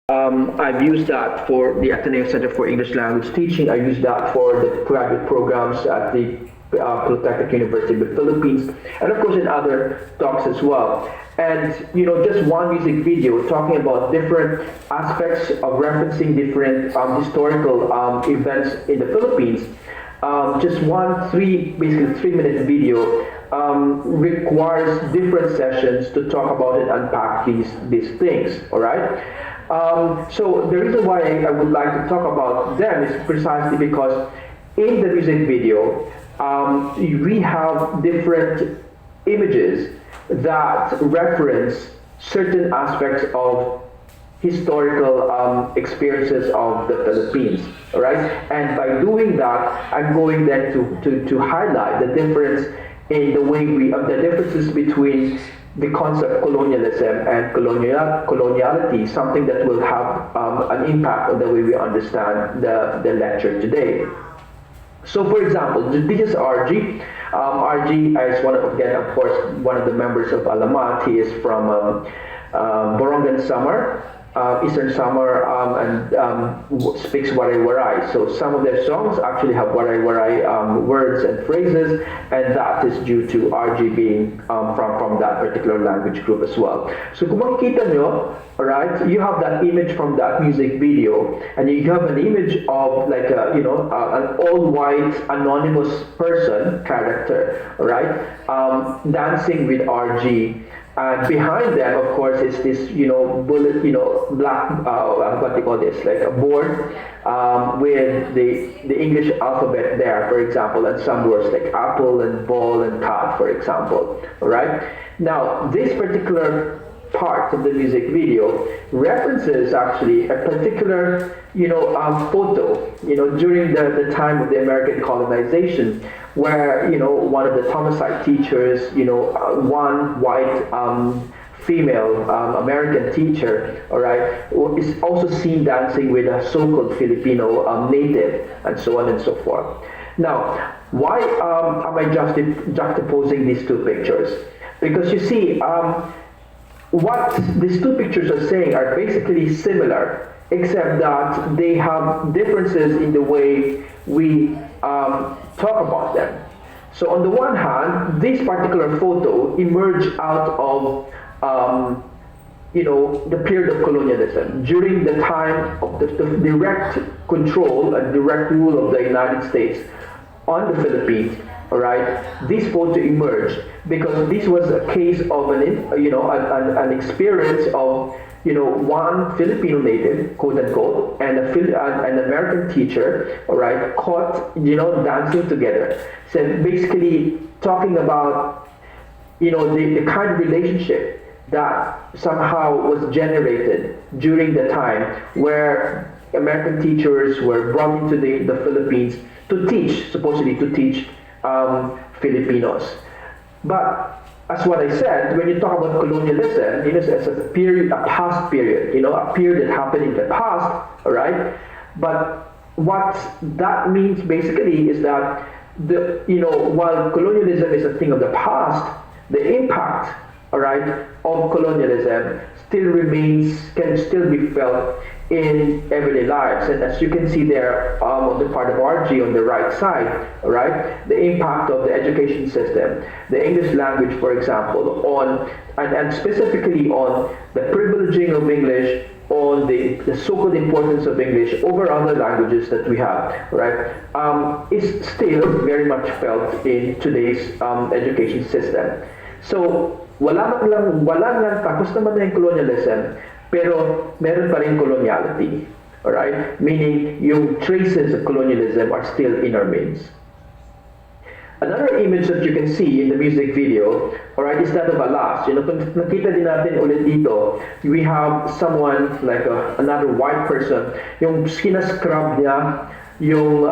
I've used that for the Ateneo Center for English Language Teaching. I use that for the graduate programs at the Polytechnic University of the Philippines, and of course in other talks as well. And just one music video talking about different aspects of referencing different historical events in the Philippines. Just basically 3 minute video requires different sessions to talk about and unpack these things. All right. So the reason why I would like to talk about them is precisely because in the music video, we have different images that reference certain aspects of historical experiences of the Philippines, all right? And by doing that, I'm going then to highlight the difference in the way the differences between the concept colonialism and coloniality, something that will have an impact on the way we understand the lecture today. So, for example, this is RG. RG is of course, one of the members of Alamat. He is from Borongan Samar, Eastern Samar, and speaks Waray-Waray. So some of their songs actually have Waray-Waray words and phrases, and that is due to RG being from that particular language group as well. So kung makikita nyo, alright, you have that image from that music video, and you have an image of like an all-white anonymous person character, alright, dancing with RG. And behind them, of course, is this, black, what do you call this, like a board with the English alphabet there, for example, and some words like apple and ball and cat, for example. All right. Now, this particular part of the music video references actually a particular, photo, during the time of the American colonization, where, one of the Thomasite teachers, one white female American teacher, all right, is also seen dancing with a so-called Filipino native, and so on and so forth. Now, why am I juxtaposing these two pictures? Because you see, what these two pictures are saying are basically similar, except that they have differences in the way we talk about them. So on the one hand, this particular photo emerged out of the period of colonialism, during the time of the direct control and direct rule of the United States on the Philippines. All right, this photo emerged because this was a case of an experience of one Filipino native, quote unquote, and an American teacher, all right, caught dancing together. So basically talking about the kind of relationship that somehow was generated during the time where American teachers were brought into the Philippines supposedly to teach Filipinos. But as what I said, when you talk about colonialism, as a past period, a period that happened in the past, all right? But what that means basically is that while colonialism is a thing of the past, the impact, all right, of colonialism can still be felt in everyday lives. And as you can see there on the part of RG on the right side, all right, the impact of the education system, the English language, for example, and specifically on the privileging of English, on the so-called importance of English over other languages that we have, right, is still very much felt in today's education system. So wala lang tapos naman na yung colonialism, pero meron pa rin coloniality, all right? Meaning yung traces of colonialism are still in our midst. Another image that you can see in the music video, all right, is that of Alas. Kung nakita din natin ulit dito, we have someone like another white person, yung sinascrub niya yung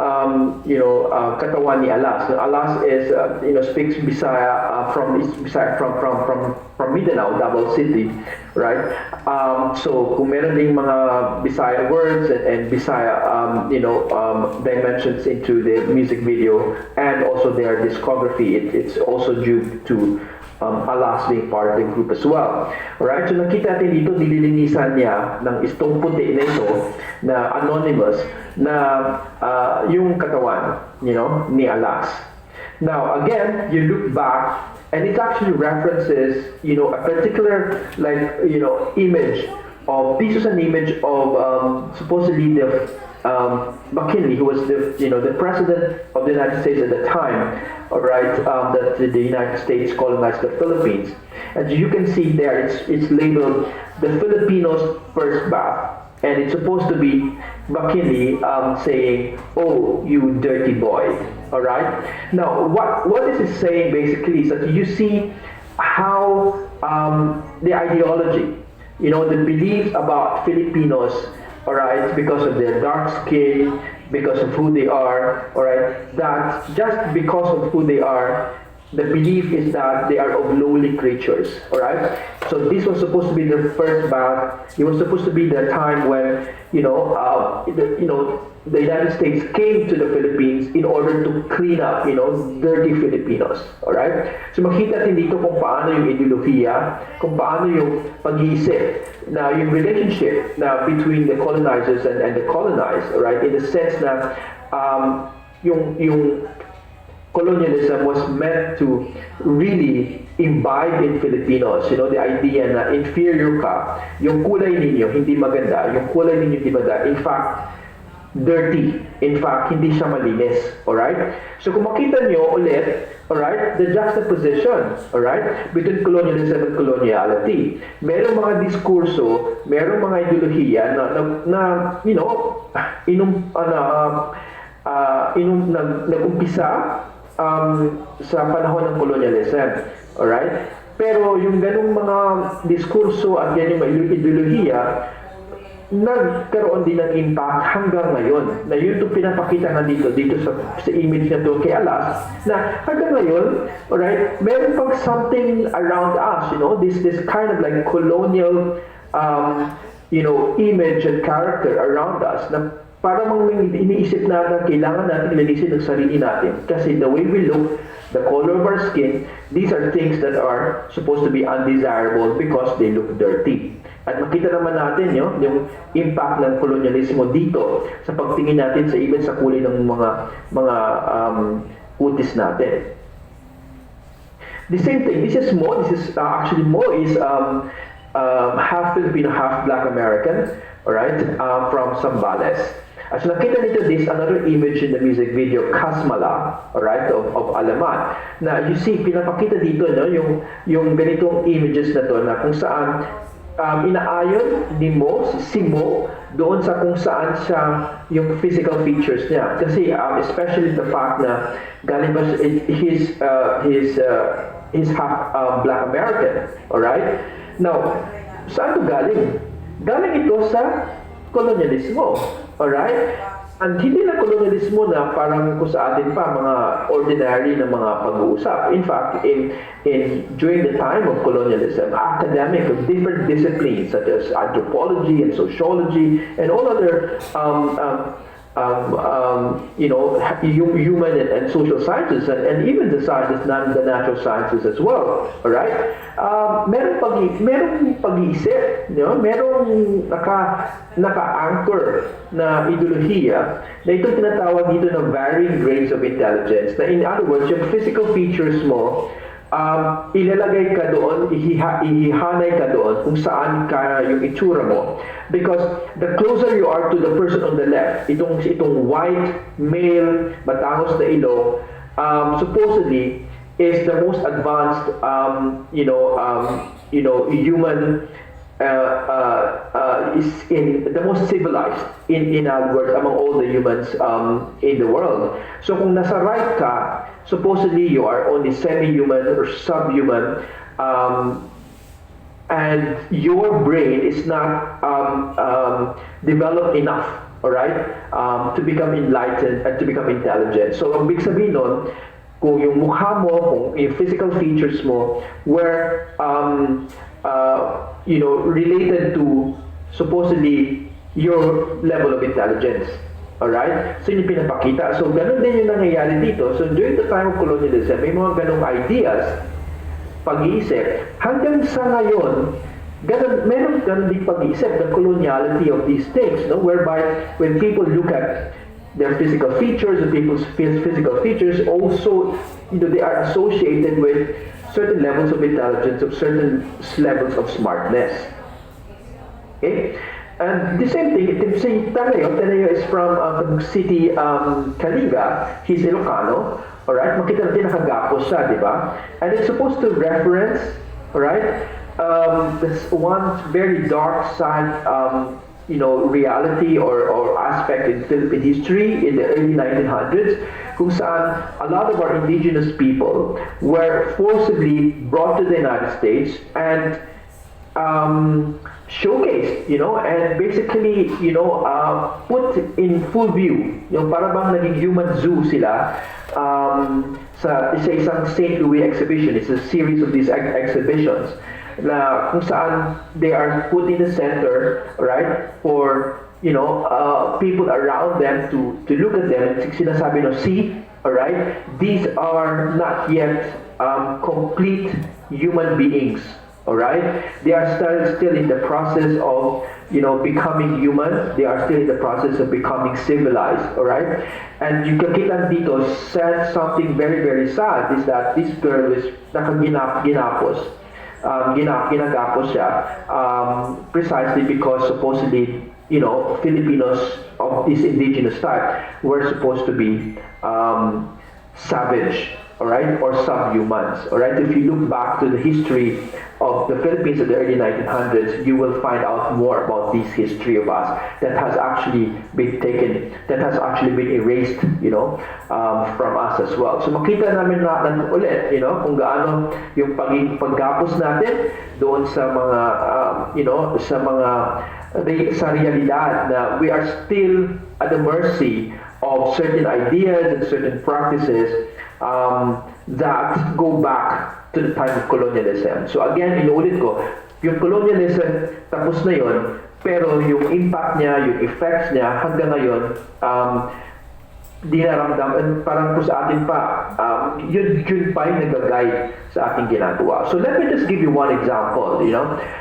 katawan ni Alas. Alas is speaks Bisaya from Mindanao, Davao City, right? So kung meron ding mga Bisaya words and Bisaya dimensions into the music video and also their discography, it's also due to Alas being part of the group as well. Alright, so nakita natin dito, nililinisan niya ng istong puti na ito na anonymous na yung katawan, ni Alas. Now, again, you look back and it actually references, a particular, image of, this was an image of supposedly the McKinley, who was the president of the United States at the time, all right, that the United States colonized the Philippines. And you can see there, it's labeled the Filipinos' first bath. And it's supposed to be McKinley saying, "Oh, you dirty boy." All right. Now, what this is saying basically is that you see how the ideology, the beliefs about Filipinos, all right, because of their dark skin, because of who they are, all right, that just because of who they are, the belief is that they are of lowly creatures, all right? So this was supposed to be their first bath. It was supposed to be the time when, the United States came to the Philippines in order to clean up, dirty Filipinos, all right? So makita natin dito kung paano yung ideolohiya, kung paano yung pag-iisip, na yung relationship na between the colonizers and the colonized, all right? In the sense na yung colonialism was meant to really imbibe in Filipinos, the idea na inferior ka, yung kulay ninyo hindi maganda, yung kulay ninyo hindi maganda, in fact, dirty, in fact, hindi siya malinis, alright? So kung makita nyo ulit, alright, the juxtaposition, alright, between colonialism and coloniality, merong mga diskurso, merong mga ideolohiya nag-umpisa sa panahon ng colonialism. Alright? Pero yung ganung mga diskurso at yan yung ideolohiya, nagkaroon din ng impact hanggang ngayon. Na yun itong pinapakita nga dito sa image na to kay Alas, na hanggang ngayon, alright, meron pang something around us, this kind of like colonial, image and character around us na parang iniisip natin, kailangan natin linisin ang sarili natin. Kasi the way we look, the color of our skin, these are things that are supposed to be undesirable because they look dirty. At makita naman natin yung impact ng kolonyalismo dito sa pagtingin natin sa even sa kulay ng mga kutis natin. The same thing, this is actually Mo is half Filipino, half Black American, alright, from Zambales. As nakita nito, this another image in the music video, Kasmala, alright, of Alamat. Na you see, pinapakita dito yung ganitong images na to na kung saan inaayon ni Mo, si Mo, doon sa kung saan siya yung physical features niya. Kasi especially the fact na galing ba he's half Black American, alright? Now, saan ito galing? Galing ito sa kolonyalismo, alright? And hindi na kolonyalismo na parang kung sa atin pa mga ordinary na mga pag-uusap. In fact, during the time of colonialism, academic of different disciplines such as anthropology and sociology and all other human and social sciences and even the sciences, the natural sciences as well. All right? Merong pag-iisip, merong naka-anchor na ideolohiya na ito tinatawag dito ng varying grades of intelligence. Na in other words, yung physical features mo, ilalagay ka doon, ihihanay ka doon kung saan ka yung itsura mo. Because the closer you are to the person on the left, itong white, male, matangos na ilong, supposedly is the most advanced, human, is the most civilized, in other words, among all the humans in the world. So kung nasa right ka, supposedly you are only semi-human or subhuman, and your brain is not developed enough alright, to become enlightened and to become intelligent. So ang big sabihin nun, kung yung mukha mo, kung yung physical features mo were, related to supposedly your level of intelligence. Alright? So yun yung pinapakita. So ganun din yung nangyayari dito. So during the time of colonialism, may mga ganung ideas, pag-iisip. Hanggang sa ngayon, meron ganun din pag-iisip, the coloniality of these things, no? Whereby when people look at their physical features, the people's physical features also, they are associated with certain levels of intelligence, of certain levels of smartness. Okay? And the same thing, si Taneo is from city Kalinga, he's Ilocano, alright? Makita natin nakagapos siya, di ba? And it's supposed to reference, alright, this one very dark side, reality or aspect in Philippine history in the early 1900s, kung saan a lot of our indigenous people were forcibly brought to the United States and showcased, and basically, put in full view. Yung para bang naging human zoo sila sa isang St. Louis exhibition. It's a series of these exhibitions na kung saan they are put in the center, right, for, people around them to look at them. Sinasabi no, see, alright, these are not yet complete human beings. Alright? They are still in the process of, becoming human. They are still in the process of becoming civilized. Alright? And yung kakitan dito said something very, very sad, is that this girl is ginapos siya, precisely because supposedly, Filipinos of this indigenous type were supposed to be savage. Alright, or subhumans. Alright, if you look back to the history of the Philippines in the early 1900s, you will find out more about this history of us that has actually been erased, from us as well. So makita namin na ulit, kung gaano yung paggapos natin doon sa mga, sa realidad na we are still at the mercy of certain ideas and certain practices that go back to the time of colonialism. So again, inuulit ko, yung colonialism tapos na yon, pero yung impact niya, yung effects niya hanggang ngayon, di naramdaman, parang po sa atin pa, yun pa yung nag-guide sa ating ginagawa. So let me just give you one example,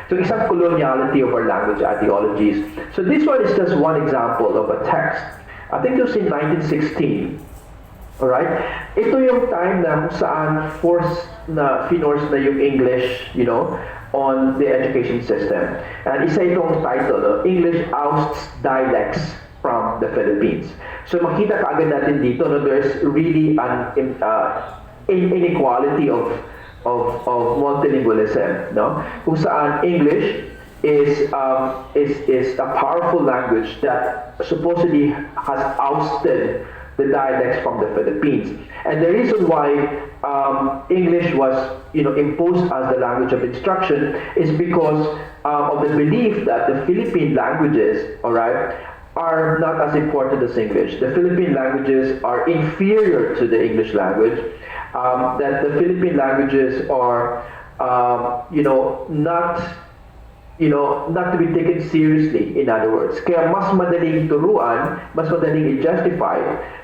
So isang coloniality of our language ideologies. So this one is just one example of a text. I think it was in 1916. Alright? Ito yung time na kung saan force na yung English, on the education system. And isa itong title, English ousts dialects from the Philippines. So makita kaagad natin dito, there's really an inequality of multilingualism, kung saan English is a powerful language that supposedly has ousted the dialects from the Philippines. And the reason why English was imposed as the language of instruction is because of the belief that the Philippine languages, are not as important as English. The Philippine languages are inferior to the English language. That the Philippine languages are, not to be taken seriously, in other words. Kaya mas madaling turuan, mas madaling i-justify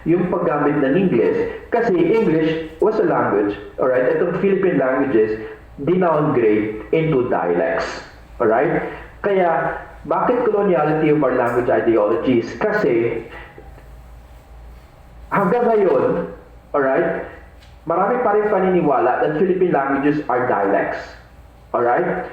yung paggamit ng English kasi English was a language, alright? Itong Philippine languages, dinowngrade into dialects, alright? Kaya, bakit coloniality of our language ideologies? Kasi, hanggang ngayon, alright, marami pa rin paniniwala that Philippine languages are dialects, alright?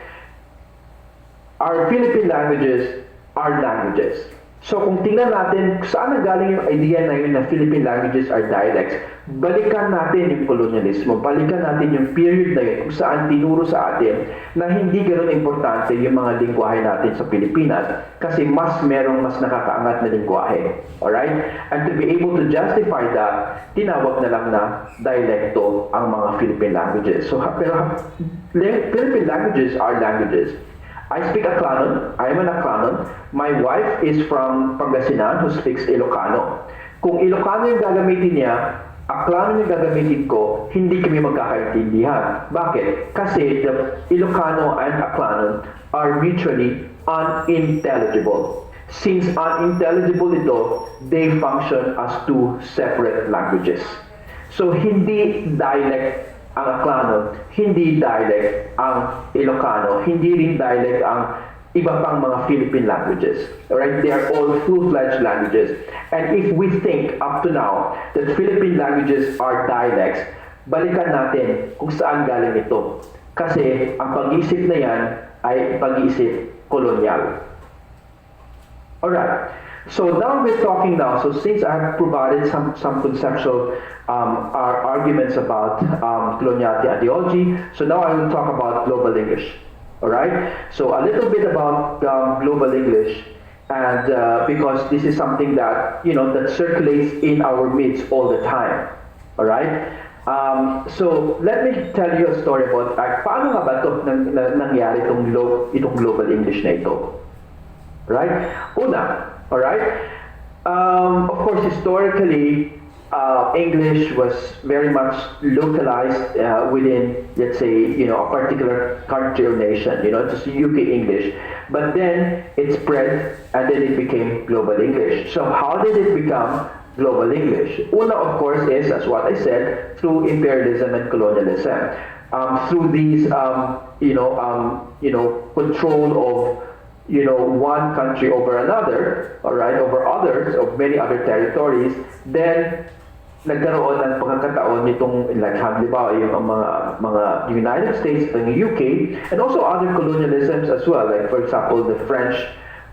Our Philippine languages are languages. So kung tingnan natin saan nanggaling yung idea na yun na Philippine languages are dialects, balikan natin yung colonialismo, balikan natin yung period na yun kung saan tinuro sa atin na hindi ganoon importante yung mga lingwahe natin sa Pilipinas kasi mas nakakaangat na lingwahe. Alright? And to be able to justify that, tinawag na lang na dialecto ang mga Philippine languages. So pero Philippine languages are languages. I speak Aklanon. I am an Aklanon. My wife is from Pangasinan who speaks Ilocano. Kung Ilocano yung gagamitin niya, Aklanon yung gagamitin ko, hindi kami magkakaintindihan. Bakit? Kasi the Ilocano and Aklanon are mutually unintelligible. Since unintelligible ito, they function as two separate languages. So, hindi dialect ang Aklanon, hindi dialect ang Ilocano, hindi rin dialect ang iba pang mga Philippine languages. Alright? They are all full-fledged languages. And if we think up to now that Philippine languages are dialects, balikan natin kung saan galing ito. Kasi ang pag-iisip na yan ay pag-iisip kolonyal. Alright, so now we're talking now, so since I have provided some conceptual arguments about coloniality ideology, so now I will talk about global English. Alright, so a little bit about global English, and because this is something that, that circulates in our midst all the time. Alright, so let me tell you a story about paano nga ba ito nangyari itong global English na ito. Right? Una, all right? Of course, historically, English was very much localized within, let's say, a particular country or nation, just UK English. But then it spread and then it became global English. So how did it become global English? Una, of course, is, as what I said, through imperialism and colonialism. Through these, control of one country over another, all right, over others, of many other territories, then nagkaroon ng pagkakataon nitong, like, halimbawa, yung mga United States and UK, and also other colonialisms as well, like, for example, the French,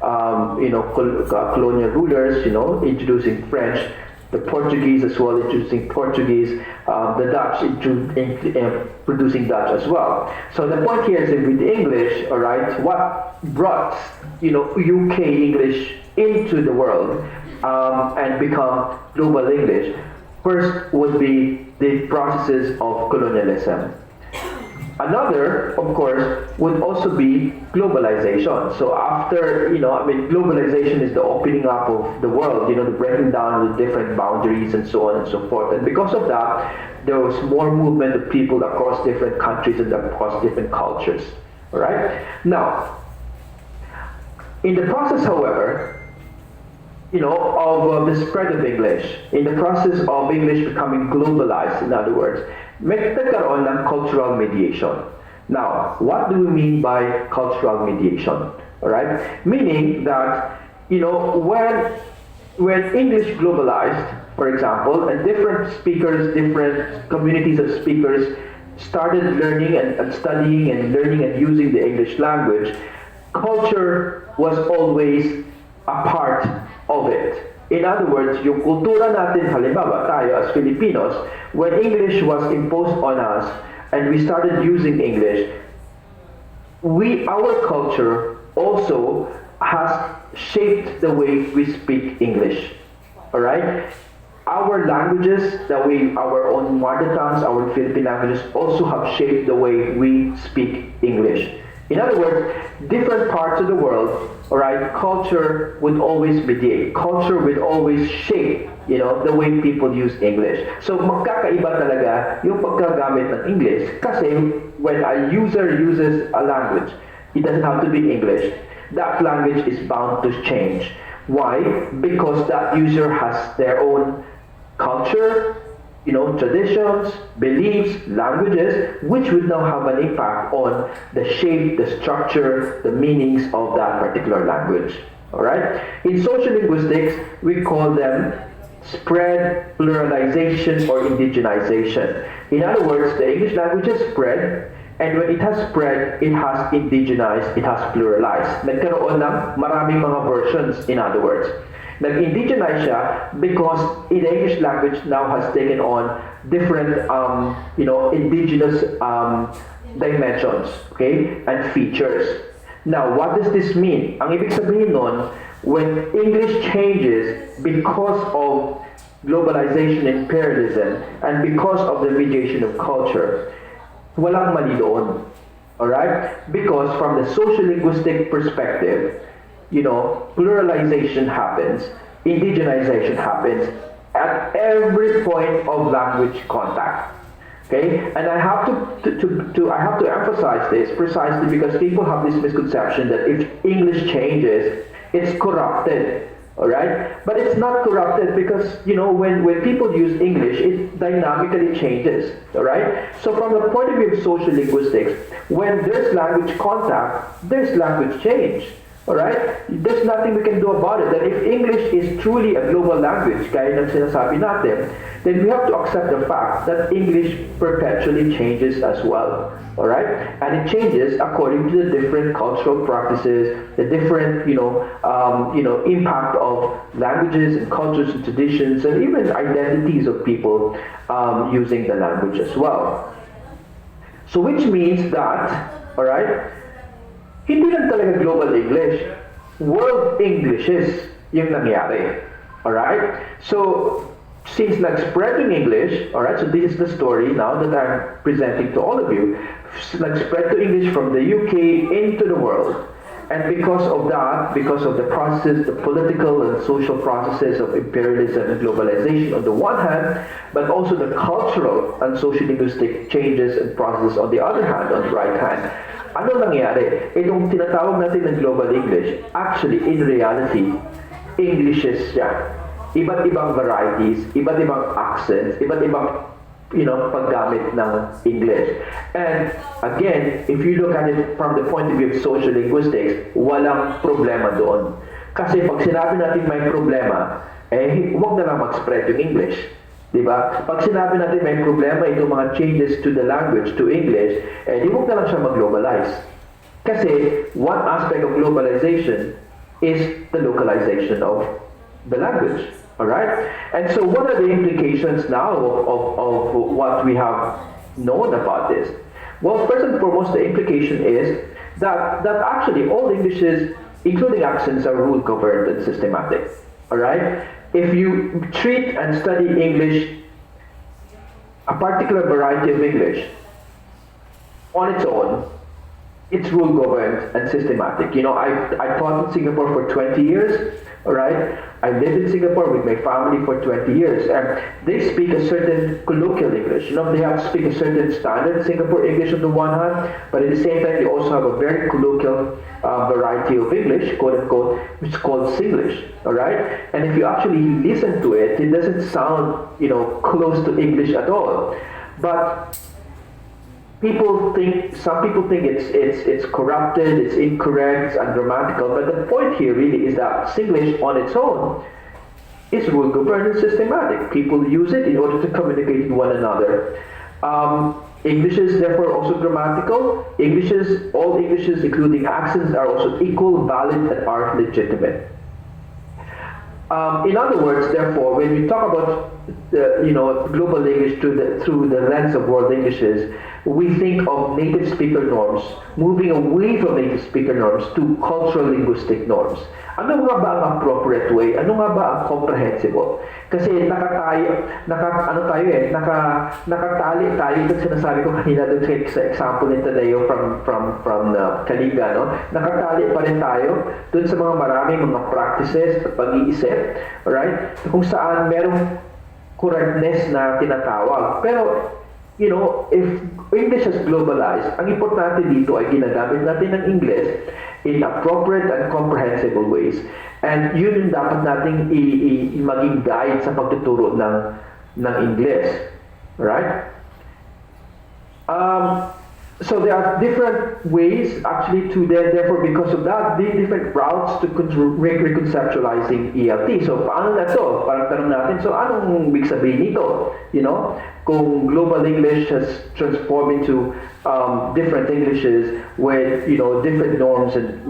colonial rulers, introducing French, the Portuguese as well, introducing Portuguese, the Dutch producing Dutch as well. So the point here is that with English, all right, what brought UK English into the world and become global English, first would be the processes of colonialism. Another, of course, would also be globalization. So after, globalization is the opening up of the world, the breaking down of the different boundaries and so on and so forth. And because of that, there was more movement of people across different countries and across different cultures. All right? Now, in the process, however, of the spread of English, in the process of English becoming globalized, in other words, nagkaroon ng cultural mediation. Now, what do we mean by cultural mediation? All right? Meaning that, when English globalized, for example, and different speakers, different communities of speakers started learning and studying and learning and using the English language, culture was always a part of it. In other words, yung kultura natin, halimbawa tayo as Filipinos, when English was imposed on us and we started using English, our culture also has shaped the way we speak English. Alright? Our languages, our own mother tongues, our Philippine languages also have shaped the way we speak English. In other words, different parts of the world, alright, culture would always mediate. Culture would always shape, the way people use English. So magkakaiba talaga yung pagkagamit ng English kasi when a user uses a language, it doesn't have to be English. That language is bound to change. Why? Because that user has their own culture, traditions, beliefs, languages, which would now have an impact on the shape, the structure, the meanings of that particular language. All right? In social linguistics, we call them spread, pluralization, or indigenization. In other words, the English language has spread, and when it has spread, it has indigenized, it has pluralized. Nagkaroon ng maraming mga versions, in other words. Nag-indigenize siya because the English language now has taken on different, indigenous dimensions, okay, and features. Now, what does this mean? Ang ibig sabihin nun, when English changes because of globalization and imperialism and because of the mediation of culture, walang mali doon. All right? Because from the social linguistic perspective, pluralization happens, indigenization happens at every point of language contact. Okay, and I have I have to emphasize this precisely because people have this misconception that if English changes, it's corrupted. All right, but it's not corrupted because when people use English, it dynamically changes. All right, so from the point of view of social linguistics, when there's language contact, there's language change. All right, there's nothing we can do about it. That if English is truly a global language, gaya ng sinasabi natin, then we have to accept the fact that English perpetually changes as well. All right, and it changes according to the different cultural practices, the different impact of languages and cultures and traditions, and even identities of people using the language as well. So, which means that, all right, hindi lang talaga global English, world Englishes yung nangyari. Alright? So, since nag-spread yung English, alright, so this is the story now that I'm presenting to all of you, nag-spread to English from the UK into the world. And because of that, because of the processes, the political and social processes of imperialism and globalization on the one hand, but also the cultural and social-linguistic changes and processes on the other hand, on the right hand, ano nangyari? Itong tinatawag natin ng global English, actually, in reality, Englishes siya. Iba't ibang varieties, iba't ibang accents, iba't ibang paggamit ng English. And again, if you look at it from the point of view of social linguistics, walang problema doon. Kasi pag sinabi natin may problema, huwag na lang mag-spread yung English. Diba? Pag sinabi natin may problema itong mga changes to the language, to English, di huwag na lang siya mag-globalize. Kasi one aspect of globalization is the localization of the language. Alright? And so what are the implications now of what we have known about this? Well, first and foremost, the implication is that actually all Englishes, including accents, are rule governed and systematic. Alright? If you treat and study English, a particular variety of English, on its own, it's rule governed and systematic. I taught in Singapore for 20 years, alright? I lived in Singapore with my family for 20 years, and they speak a certain colloquial English. They have to speak a certain standard Singapore English on the one hand, but at the same time, they also have a very colloquial variety of English, quote unquote, which is called Singlish, alright? And if you actually listen to it, it doesn't sound, close to English at all. But some people think it's corrupted, it's incorrect, it's ungrammatical, but the point here really is that Singlish on its own is rule governed and systematic. People use it in order to communicate with one another. English is therefore also grammatical. All Englishes, including accents, are also equal, valid, and are legitimate. In other words, therefore, when we talk about global English through the lens of world Englishes, we think of native speaker norms, moving away from native speaker norms to cultural linguistic norms. Ano nga ba ang appropriate way? Ano nga ba ang comprehensible? Kasi nakatali tayo ito sinasabi ko kanina doon sa example ni Tadeo from Kaliga, no? Nakatali pa rin tayo doon sa mga maraming mga practices at pag-iisip, right? Kung saan merong correctness na tinatawag. Pero if English has globalized, ang importante dito ay ginagamit natin ng English in appropriate and comprehensible ways. And yun yung dapat nating maging guide sa pagtuturo ng English. Right? So there are different ways actually therefore because of that, different routes to reconceptualizing ELT. So paano na to? Parang tanong natin, so anong ibig sabihin nito? Kung global English has transformed into different Englishes with different norms and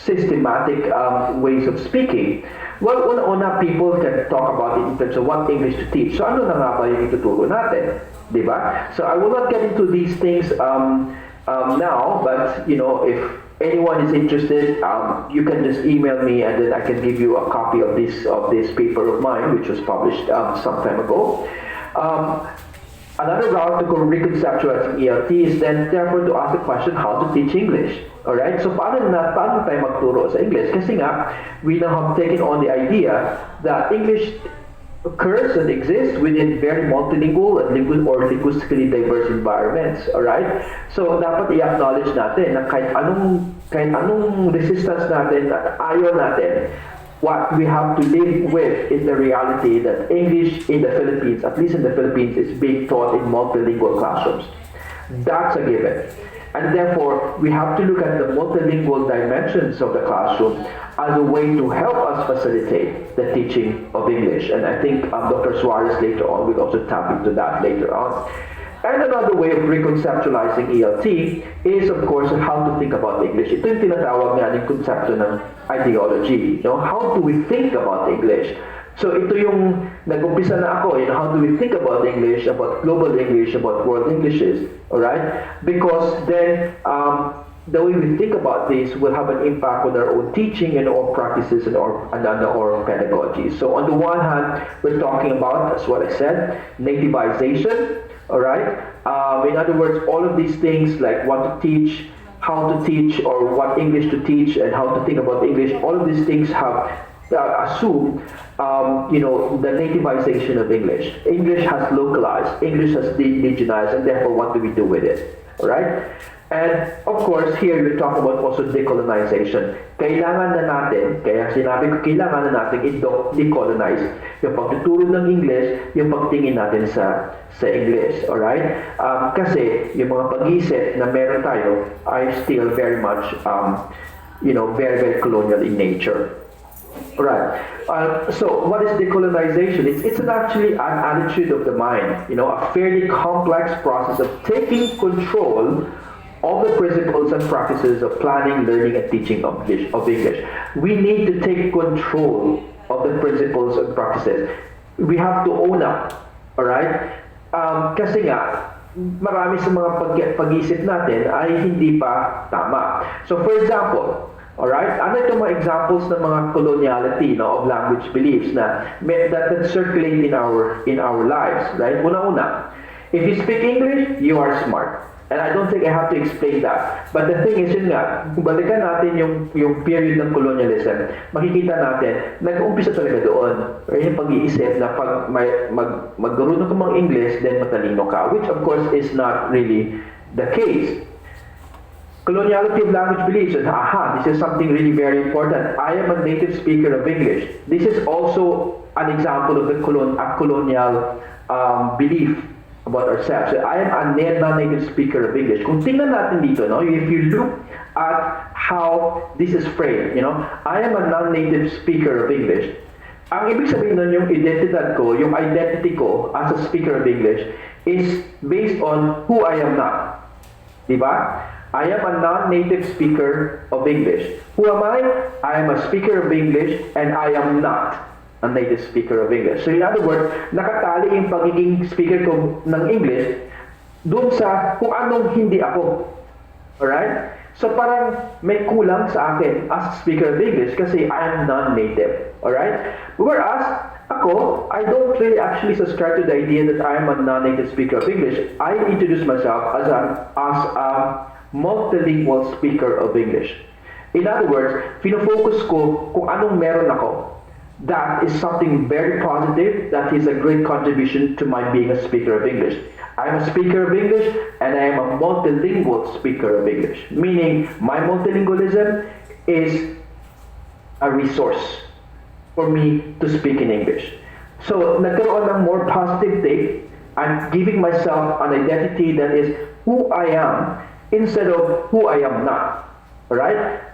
systematic ways of speaking. Well, una-una, people can talk about it in terms of what English to teach. So ano na nga ba yung ituturo natin? Diba? So I will not get into these things now, but if anyone is interested, you can just email me and then I can give you a copy of this paper of mine, which was published some time ago. Another route to reconceptualize ELT is then therefore to ask the question how to teach English. Alright? So paano tayo magturo sa English? Kasi nga, we now have taken on the idea that English occurs and exists within very multilingual and linguistically diverse environments. Alright? So dapat i-acknowledge natin na kahit anong resistance natin at ayaw natin, what we have to live with is the reality that English in the Philippines, at least in the Philippines, is being taught in multilingual classrooms. That's a given. And therefore, we have to look at the multilingual dimensions of the classroom as a way to help us facilitate the teaching of English. And I think Dr. Suarez later on will also tap into that later on. And another way of reconceptualizing ELT is, of course, how to think about English. Ito yung tinatawag nga ng konsepto ng ideology. How do we think about English? So ito yung nag-umpisa na ako, how do we think about English, about global English, about world Englishes, alright? Because then the way we think about this will have an impact on our own teaching and our practices and our pedagogy. So on the one hand, we're talking about, as what I said, nativization, alright? In other words, all of these things like what to teach, how to teach, or what English to teach, and how to think about English, all of these things have assume the nativization of English. English has localized, English has indigenized, and therefore what do we do with it? Alright? And of course, here we talk about also decolonization. Kailangan na natin, kaya sinabi ko, kailangan na natin i-decolonize yung pagtuturo ng English, yung pagtingin natin sa English. Alright? Kasi yung mga pag-iisip na meron tayo are still very much, very, very colonial in nature. Right. So what is decolonization? It's actually an attitude of the mind, a fairly complex process of taking control of the principles and practices of planning, learning, and teaching of English. We need to take control of the principles and practices. We have to own up. Alright? Kasi nga, marami sa mga pag-iisip natin ay hindi pa tama. So for example, alright? Ano itong mga examples ng mga coloniality of language beliefs that circulate in our lives, right? Una-una, if you speak English, you are smart. And I don't think I have to explain that. But the thing is, yun nga, kung balikan natin yung period ng colonialism, makikita natin, nag-uumpisa talaga doon. Yung pag-iisip na pag maggarunong ka mga English, then matalino ka, which of course is not really the case. Coloniality of language beliefs, and this is something really very important. I am a native speaker of English. This is also an example of a colonial belief about ourselves. So I am a non-native speaker of English. Kung tingnan natin dito, if you look at how this is framed, I am a non-native speaker of English. Ang ibig sabihin nun, yung identidad ko, yung identity ko as a speaker of English is based on who I am not. Diba? I am a non-native speaker of English. Who am I? I am a speaker of English and I am not a native speaker of English. So in other words, nakatali yung pagiging speaker ko ng English dun sa kung anong hindi ako. Alright? So parang may kulang sa akin as a speaker of English kasi I am non-native. Alright? Whereas, ako, I don't really actually subscribe to the idea that I am a non-native speaker of English. I introduce myself as a multilingual speaker of English. In other words, pinofocus ko kung anong meron ako. That is something very positive. That is a great contribution to my being a speaker of English. I am a speaker of English and I am a multilingual speaker of English. Meaning, my multilingualism is a resource for me to speak in English. So, nagkaroon ng more positive take. I'm giving myself an identity that is who I am instead of who I am not. Alright?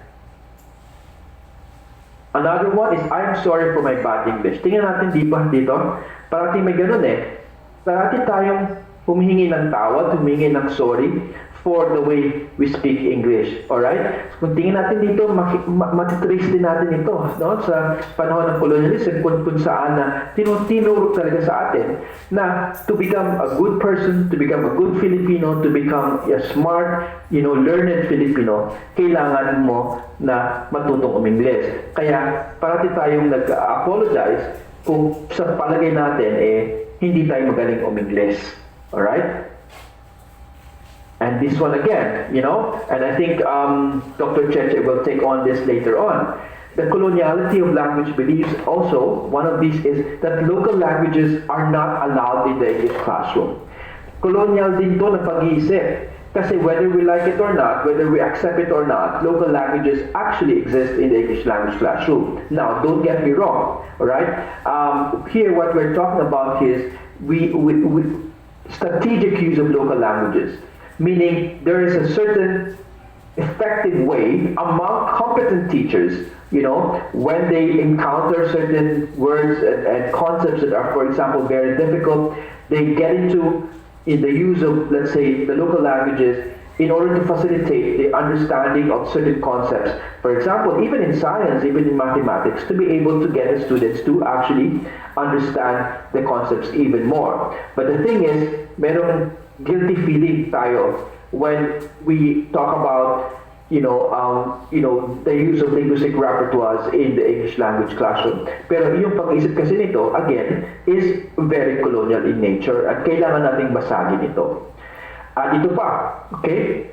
Another one is, I'm sorry for my bad English. Tingnan natin dito. Parating may ganun Parating tayong humihingi ng tawad, humihingi ng sorry for the way we speak English. Alright? Kung tingin natin dito, matitrace din natin ito. Sa panahon ng colonialism, kung saan na tinuro talaga sa atin na to become a good person, to become a good Filipino, to become a smart, learned Filipino, kailangan mo na matutong umingles. Kaya parati tayong nag-apologize kung sa palagay natin hindi tayo magaling umingles. All right? And this one again, and I think Dr. Cheche will take on this later on. The coloniality of language beliefs also, one of these is that local languages are not allowed in the English classroom. Colonial din to na pag-iisip. Kasi whether we like it or not, whether we accept it or not, local languages actually exist in the English language classroom. Now, don't get me wrong, alright? Here, what we're talking about is we strategic use of local languages. Meaning, there is a certain effective way among competent teachers, when they encounter certain words and concepts that are, for example, very difficult, they get into in the use of, let's say, the local languages in order to facilitate the understanding of certain concepts. For example, even in science, even in mathematics, to be able to get the students to actually understand the concepts even more. But the thing is, merong guilty feeling tayo when we talk about the use of linguistic repertoires in the English language classroom. Pero yung pag-isip kasi nito, again, is very colonial in nature at kailangan nating basagin ito. At ito pa, okay?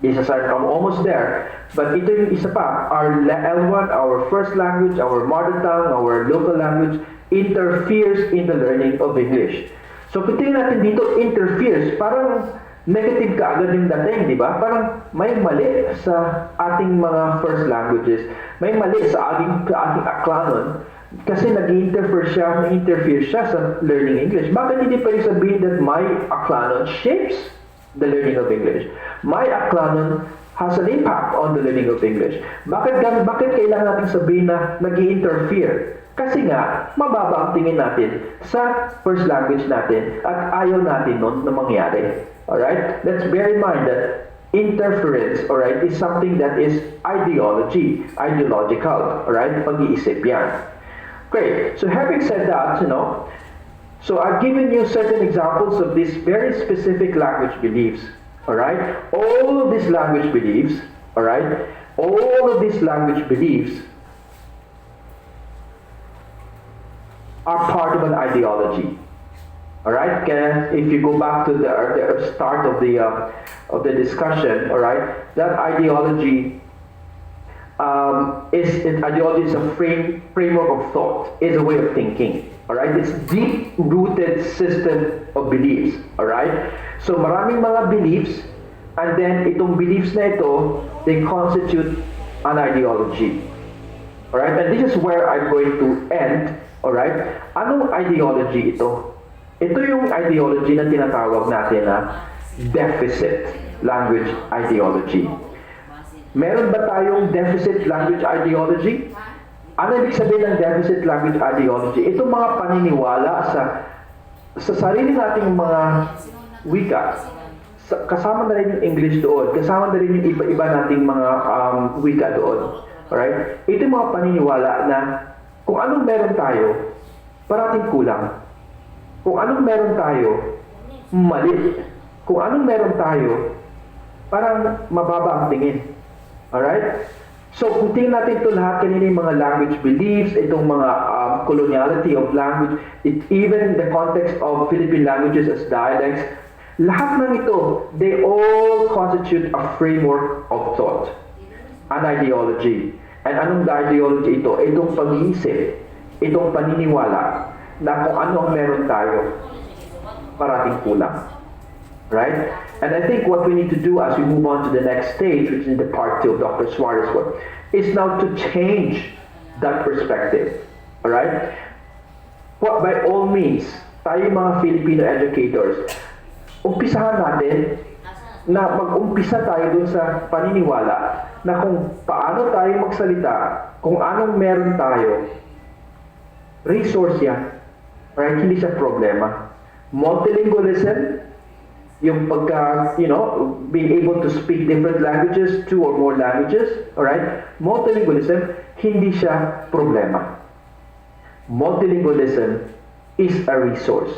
I'm almost there. But ito yung isa pa, our L1, our first language, our mother tongue, our local language, interferes in the learning of English. So kung tingnan natin dito, interferes, parang negative ka agad yung dating, di ba? Parang may mali sa ating mga first languages. May mali sa ating aklanon kasi nag-interfere siya sa learning English. Bakit hindi pa sabihin that my aklanon shapes the learning of English? My aklanon has an impact on the learning of English. Bakit kailangan natin sabihin na nag-interfere? Kasi nga, mababa ang tingin natin sa first language natin at ayaw natin nun na mangyari. Alright? Let's bear in mind that interference, alright, is something that is ideological. Alright? Pag-iisip yan. Great. So having said that, so I've given you certain examples of these very specific language beliefs. Alright? All of these language beliefs, alright, are part of an ideology. All right. If you go back to the start of the discussion, all right, that ideology is a framework of thought, is a way of thinking. All right. It's deep-rooted system of beliefs. All right. So maraming mga beliefs, and then itong beliefs na ito, they constitute an ideology. All right. And this is where I'm going to end. Alright? Anong ideology ito? Ito yung ideology na tinatawag natin na deficit language ideology. Meron ba tayong deficit language ideology? Ano ibig sabihin ng deficit language ideology? Itong mga paniniwala sa sarili nating mga wika. Kasama na rin yung English doon. Kasama na rin yung iba-iba nating mga wika doon. Alright? Ito yung mga paniniwala na kung anong meron tayo, parating kulang. Kung anong meron tayo, mali. Kung anong meron tayo, parang mababa ang tingin. Alright? So, kung tingnan natin ito lahat, kanina yung mga language beliefs, itong mga coloniality of language, even the context of Philippine languages as dialects, lahat ng ito, they all constitute a framework of thought, an ideology. And anong ideology ito? Itong pag-iisip, itong paniniwala na kung ano ang meron tayo, parating kulang. Right? And I think what we need to do as we move on to the next stage, which is the part 2 of Dr. Suarez's work, is now to change that perspective. Alright? By all means, tayo mga Filipino educators, umpisahan natin na mag-umpisa tayo dun sa paniniwala na kung paano tayo magsalita, kung anong meron tayo, resource yan. Right? Hindi siya problema. Multilingualism, yung pagka, being able to speak different languages, 2 or more languages, alright? Multilingualism, hindi siya problema. Multilingualism is a resource.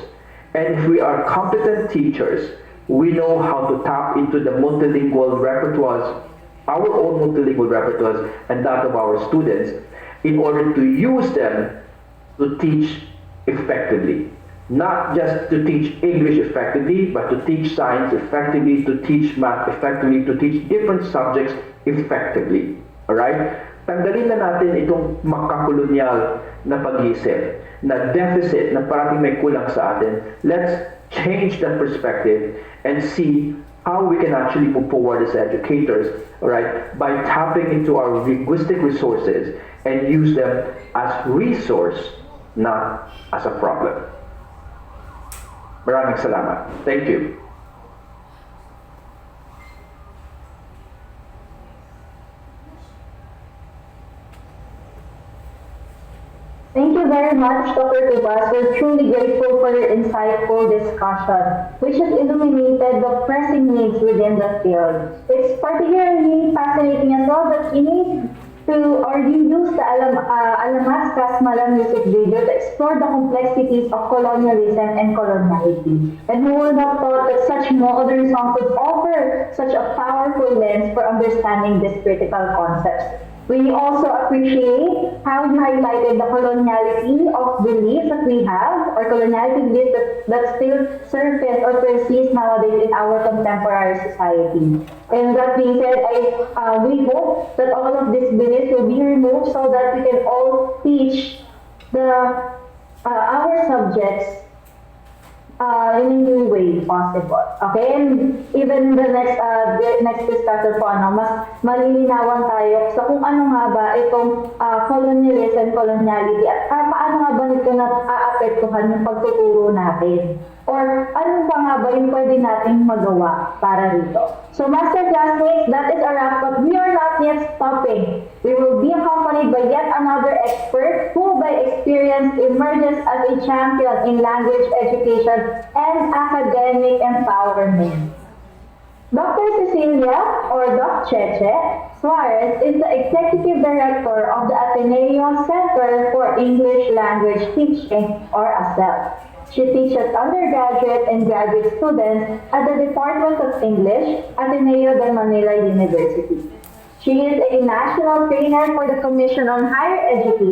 And if we are competent teachers, we know how to tap into the multilingual repertoires, our own multilingual repertoires, and that of our students, in order to use them to teach effectively. not just to teach English effectively, but to teach science effectively, to teach math effectively, to teach different subjects effectively. Alright? Tanggalin na natin itong makakolonyal na pag-iisip, na deficit, na parating may kulang sa atin. Let's change that perspective and see how we can actually move forward as educators, alright, by tapping into our linguistic resources and use them as resource, not as a problem. Maraming salamat. Thank you. Thank you very much, Dr. Tubas. We're truly grateful for your insightful discussion, which has illuminated the pressing needs within the field. It's particularly fascinating as well that you need to, or you use the Alamat Kasmala music video to explore the complexities of colonialism and coloniality. And who would have thought that such modern song could offer such a powerful lens for understanding these critical concepts. We also appreciate how you highlighted the coloniality of beliefs that we have, or coloniality beliefs that still surface or persist nowadays in our contemporary society. And that being said, we hope that all of these beliefs will be removed so that we can all teach our subjects in a new way possible. Okay? And even the next discussion po, mas malilinawan tayo sa kung ano nga ba itong colonialism, coloniality, at paano nga ba nito na-aapektuhan yung pagtuturo natin. Or ano pa nga ba yung pwede nating magawa para rito. So master classmates, that is a wrap, but we are not yet stopping. We will be accompanied by yet another expert who by experience emerges as a champion in language education and academic empowerment. Dr. Cecilia, or Doc Cheche, Suarez is the Executive Director of the Ateneo Center for English Language Teaching, or ASEL. She teaches undergraduate and graduate students at the Department of English, Ateneo de Manila University. She is a national trainer for the Commission on Higher Education